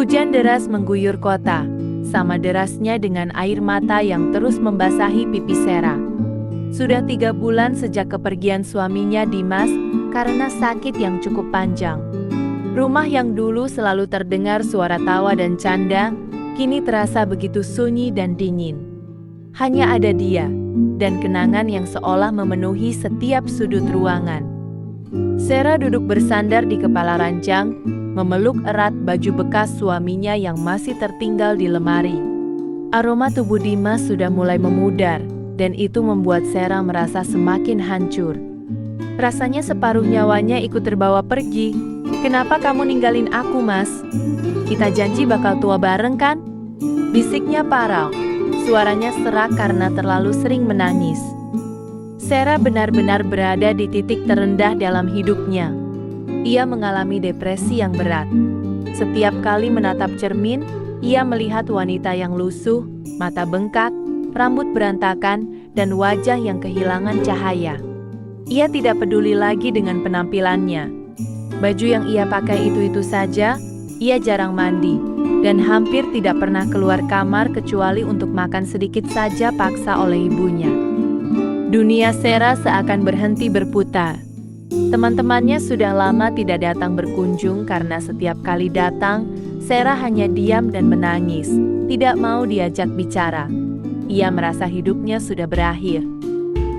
Hujan deras mengguyur kota, sama derasnya dengan air mata yang terus membasahi pipi Sera. Sudah 3 bulan sejak kepergian suaminya Dimas karena sakit yang cukup panjang. Rumah yang dulu selalu terdengar suara tawa dan canda, kini terasa begitu sunyi dan dingin. Hanya ada dia, dan kenangan yang seolah memenuhi setiap sudut ruangan. Sera duduk bersandar di kepala ranjang, memeluk erat baju bekas suaminya yang masih tertinggal di lemari. Aroma tubuh Dimas sudah mulai memudar, dan itu membuat Sera merasa semakin hancur. Rasanya separuh nyawanya ikut terbawa pergi. "Kenapa kamu ninggalin aku, Mas? Kita janji bakal tua bareng kan?" Bisiknya parau. Suaranya serak karena terlalu sering menangis. Sera benar-benar berada di titik terendah dalam hidupnya. Ia mengalami depresi yang berat. Setiap kali menatap cermin, ia melihat wanita yang lusuh, mata bengkak, rambut berantakan, dan wajah yang kehilangan cahaya. Ia tidak peduli lagi dengan penampilannya. Baju yang ia pakai itu-itu saja, ia jarang mandi, dan hampir tidak pernah keluar kamar kecuali untuk makan sedikit saja paksa oleh ibunya. Dunia Sera seakan berhenti berputar. Teman-temannya sudah lama tidak datang berkunjung karena setiap kali datang, Sera hanya diam dan menangis, tidak mau diajak bicara. Ia merasa hidupnya sudah berakhir.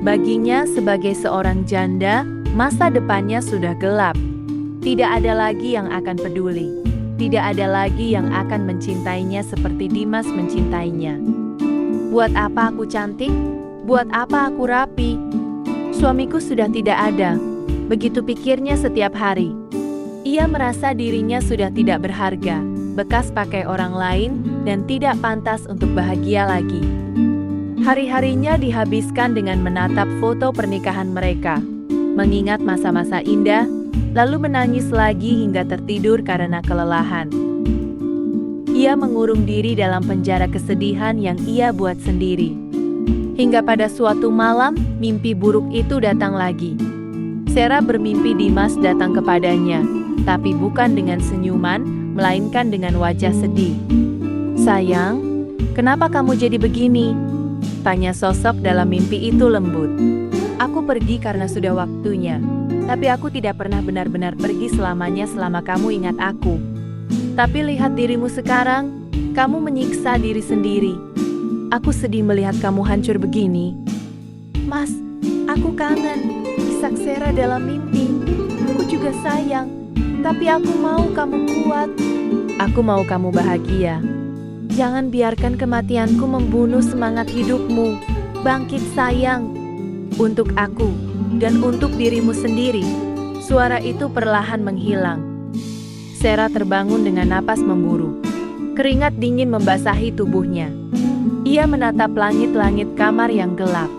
Baginya sebagai seorang janda, masa depannya sudah gelap. Tidak ada lagi yang akan peduli. Tidak ada lagi yang akan mencintainya seperti Dimas mencintainya. Buat apa aku cantik? Buat apa aku rapi? Suamiku sudah tidak ada. Begitu pikirnya setiap hari. Ia merasa dirinya sudah tidak berharga, bekas pakai orang lain, dan tidak pantas untuk bahagia lagi. Hari-harinya dihabiskan dengan menatap foto pernikahan mereka, mengingat masa-masa indah, lalu menangis lagi hingga tertidur karena kelelahan. Ia mengurung diri dalam penjara kesedihan yang ia buat sendiri. Hingga pada suatu malam, mimpi buruk itu datang lagi. Sera bermimpi Dimas datang kepadanya, tapi bukan dengan senyuman, melainkan dengan wajah sedih. "Sayang, kenapa kamu jadi begini?" tanya sosok dalam mimpi itu lembut. "Aku pergi karena sudah waktunya, tapi aku tidak pernah benar-benar pergi selamanya selama kamu ingat aku. Tapi lihat dirimu sekarang, kamu menyiksa diri sendiri. Aku sedih melihat kamu hancur begini." "Mas, aku kangen," isak Sera dalam mimpi. "Aku juga sayang, tapi aku mau kamu kuat. Aku mau kamu bahagia. Jangan biarkan kematianku membunuh semangat hidupmu. Bangkit sayang, untuk aku, dan untuk dirimu sendiri." Suara itu perlahan menghilang. Sera terbangun dengan napas memburu. Keringat dingin membasahi tubuhnya. Ia menatap langit-langit kamar yang gelap.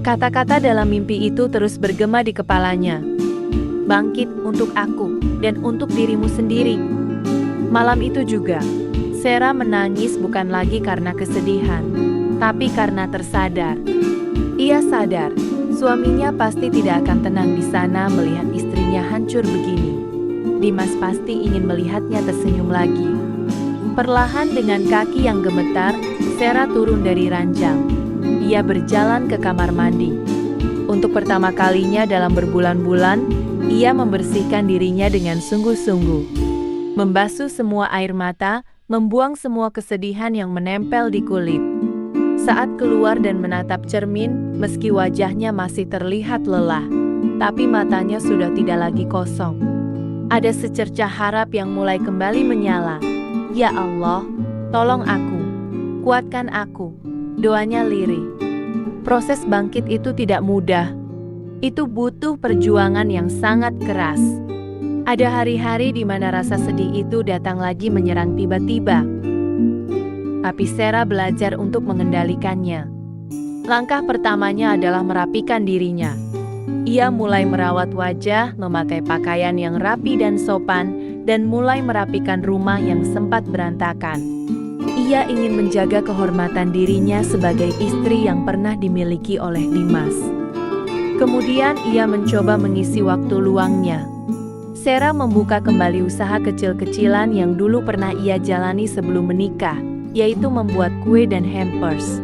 Kata-kata dalam mimpi itu terus bergema di kepalanya. "Bangkit untuk aku, dan untuk dirimu sendiri." Malam itu juga, Sera menangis bukan lagi karena kesedihan, tapi karena tersadar. Ia sadar, suaminya pasti tidak akan tenang di sana melihat istrinya hancur begini. Dimas pasti ingin melihatnya tersenyum lagi. Perlahan dengan kaki yang gemetar, Sera turun dari ranjang. Ia berjalan ke kamar mandi. Untuk pertama kalinya dalam berbulan-bulan, ia membersihkan dirinya dengan sungguh-sungguh. Membasuh semua air mata, membuang semua kesedihan yang menempel di kulit. Saat keluar dan menatap cermin, meski wajahnya masih terlihat lelah, tapi matanya sudah tidak lagi kosong. Ada secercah harap yang mulai kembali menyala. "Ya Allah, tolong aku, kuatkan aku," doanya lirih. Proses bangkit itu tidak mudah. Itu butuh perjuangan yang sangat keras. Ada hari-hari di mana rasa sedih itu datang lagi menyerang tiba-tiba. Tapi Sera belajar untuk mengendalikannya. Langkah pertamanya adalah merapikan dirinya. Ia mulai merawat wajah, memakai pakaian yang rapi dan sopan, dan mulai merapikan rumah yang sempat berantakan. Ia ingin menjaga kehormatan dirinya sebagai istri yang pernah dimiliki oleh Dimas. Kemudian ia mencoba mengisi waktu luangnya. Sarah membuka kembali usaha kecil-kecilan yang dulu pernah ia jalani sebelum menikah, yaitu membuat kue dan hampers.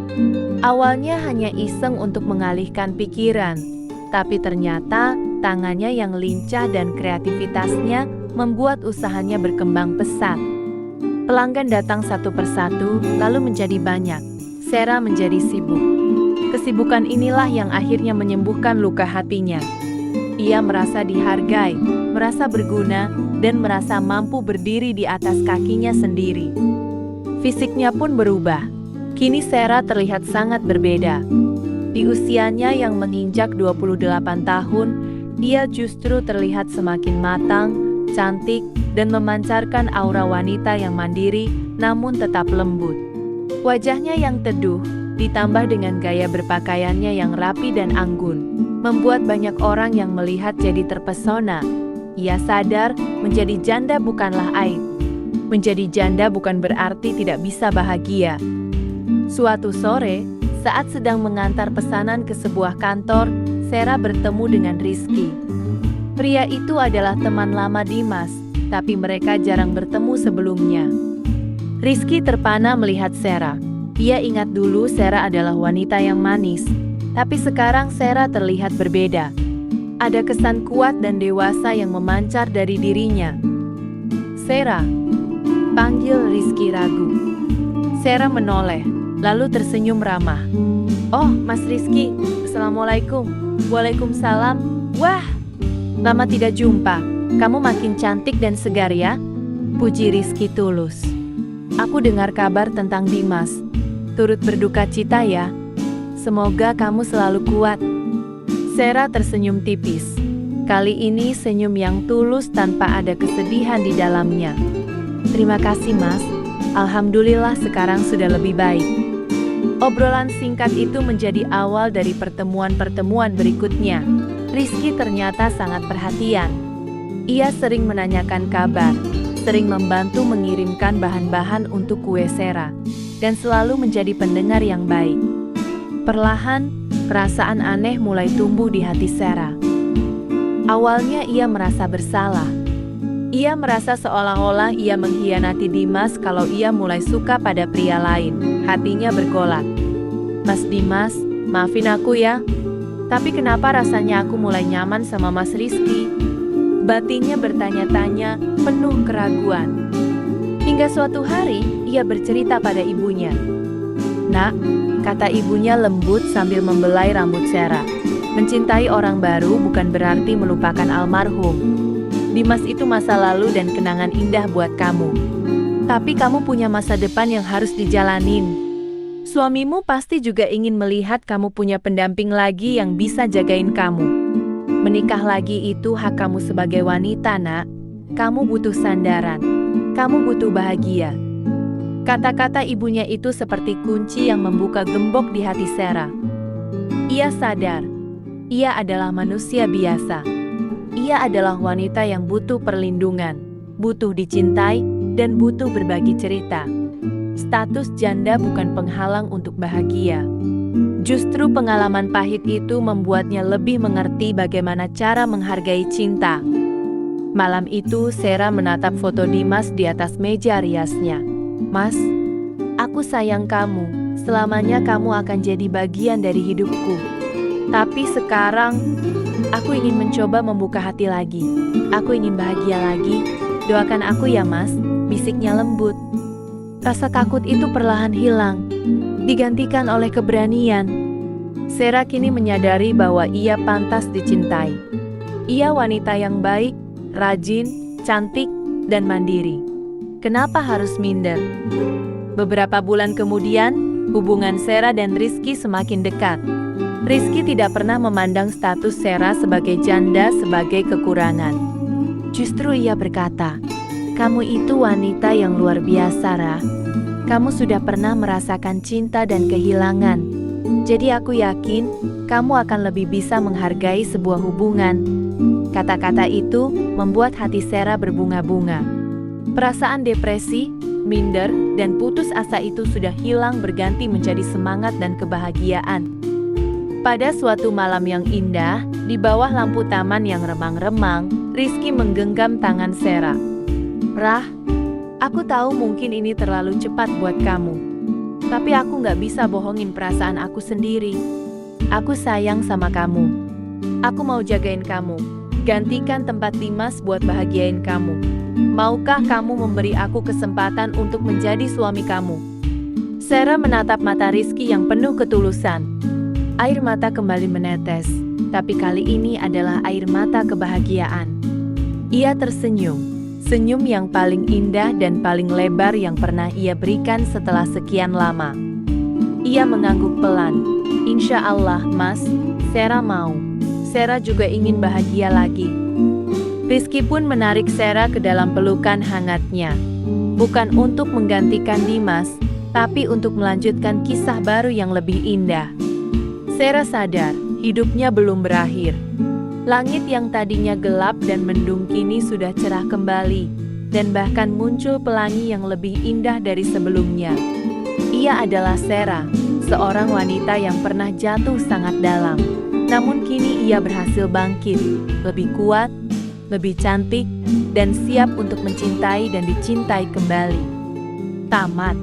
Awalnya hanya iseng untuk mengalihkan pikiran, tapi ternyata tangannya yang lincah dan kreativitasnya membuat usahanya berkembang pesat. Pelanggan datang satu persatu, lalu menjadi banyak. Sarah menjadi sibuk. Kesibukan inilah yang akhirnya menyembuhkan luka hatinya. Ia merasa dihargai, merasa berguna, dan merasa mampu berdiri di atas kakinya sendiri. Fisiknya pun berubah. Kini Sarah terlihat sangat berbeda. Di usianya yang menginjak 28 tahun, ia justru terlihat semakin matang, cantik, dan memancarkan aura wanita yang mandiri namun tetap lembut. Wajahnya yang teduh, ditambah dengan gaya berpakaiannya yang rapi dan anggun, membuat banyak orang yang melihat jadi terpesona. Ia sadar menjadi janda bukanlah aib. Menjadi janda bukan berarti tidak bisa bahagia. Suatu sore, saat sedang mengantar pesanan ke sebuah kantor, Sarah bertemu dengan Rizky. Pria itu adalah teman lama Dimas, tapi mereka jarang bertemu sebelumnya. Rizky terpana melihat Sarah. Ia ingat dulu Sarah adalah wanita yang manis, tapi sekarang Sarah terlihat berbeda. Ada kesan kuat dan dewasa yang memancar dari dirinya. Sarah, panggil Rizky ragu. Sarah menoleh, lalu tersenyum ramah. Oh, Mas Rizky, Assalamualaikum. Waalaikumsalam. Wah, lama tidak jumpa. Kamu makin cantik dan segar ya? Puji Rizky tulus. Aku dengar kabar tentang Dimas. Turut berduka cita ya. Semoga kamu selalu kuat. Sarah tersenyum tipis. Kali ini senyum yang tulus tanpa ada kesedihan di dalamnya. Terima kasih Mas. Alhamdulillah sekarang sudah lebih baik. Obrolan singkat itu menjadi awal dari pertemuan-pertemuan berikutnya. Rizky ternyata sangat perhatian. Ia sering menanyakan kabar, sering membantu mengirimkan bahan-bahan untuk kue Sarah, dan selalu menjadi pendengar yang baik. Perlahan, perasaan aneh mulai tumbuh di hati Sarah. Awalnya ia merasa bersalah. Ia merasa seolah-olah ia mengkhianati Dimas kalau ia mulai suka pada pria lain. Hatinya bergolak. Mas Dimas, maafin aku ya. Tapi kenapa rasanya aku mulai nyaman sama Mas Rizky? Batinnya bertanya-tanya, penuh keraguan. Hingga suatu hari, ia bercerita pada ibunya. Nak, kata ibunya lembut sambil membelai rambut Sarah. Mencintai orang baru bukan berarti melupakan almarhum. Dimas itu masa lalu dan kenangan indah buat kamu. Tapi kamu punya masa depan yang harus dijalanin. Suamimu pasti juga ingin melihat kamu punya pendamping lagi yang bisa jagain kamu. Menikah lagi itu hak kamu sebagai wanita, nak. Kamu butuh sandaran. Kamu butuh bahagia. Kata-kata ibunya itu seperti kunci yang membuka gembok di hati Sarah. Ia sadar, ia adalah manusia biasa. Ia adalah wanita yang butuh perlindungan, butuh dicintai, dan butuh berbagi cerita. Status janda bukan penghalang untuk bahagia. Justru pengalaman pahit itu membuatnya lebih mengerti bagaimana cara menghargai cinta. Malam itu, Sarah menatap foto Dimas di atas meja riasnya. Mas, aku sayang kamu. Selamanya kamu akan jadi bagian dari hidupku. Tapi sekarang, aku ingin mencoba membuka hati lagi. Aku ingin bahagia lagi. Doakan aku ya Mas, bisiknya lembut. Rasa takut itu perlahan hilang, digantikan oleh keberanian. Sarah kini menyadari bahwa ia pantas dicintai. Ia wanita yang baik, rajin, cantik, dan mandiri. Kenapa harus minder? Beberapa bulan kemudian, hubungan Sarah dan Rizky semakin dekat. Rizky tidak pernah memandang status Sarah sebagai janda sebagai kekurangan. Justru ia berkata, kamu itu wanita yang luar biasa, Ra. Kamu sudah pernah merasakan cinta dan kehilangan. Jadi aku yakin, kamu akan lebih bisa menghargai sebuah hubungan. Kata-kata itu membuat hati Sarah berbunga-bunga. Perasaan depresi, minder, dan putus asa itu sudah hilang berganti menjadi semangat dan kebahagiaan. Pada suatu malam yang indah, di bawah lampu taman yang remang-remang, Rizky menggenggam tangan Sera. Rah, aku tahu mungkin ini terlalu cepat buat kamu. Tapi aku gak bisa bohongin perasaan aku sendiri. Aku sayang sama kamu. Aku mau jagain kamu. Gantikan tempat Dimas buat bahagiain kamu. Maukah kamu memberi aku kesempatan untuk menjadi suami kamu? Sera menatap mata Rizky yang penuh ketulusan. Air mata kembali menetes, tapi kali ini adalah air mata kebahagiaan. Ia tersenyum. Senyum yang paling indah dan paling lebar yang pernah ia berikan setelah sekian lama. Ia mengangguk pelan. Insya Allah, Mas, Sera mau. Sera juga ingin bahagia lagi. Rizky pun menarik Sera ke dalam pelukan hangatnya. Bukan untuk menggantikan Dimas, tapi untuk melanjutkan kisah baru yang lebih indah. Sera sadar, hidupnya belum berakhir. Langit yang tadinya gelap dan mendung kini sudah cerah kembali, dan bahkan muncul pelangi yang lebih indah dari sebelumnya. Ia adalah Sera, seorang wanita yang pernah jatuh sangat dalam. Namun kini ia berhasil bangkit, lebih kuat, lebih cantik, dan siap untuk mencintai dan dicintai kembali. Tamat.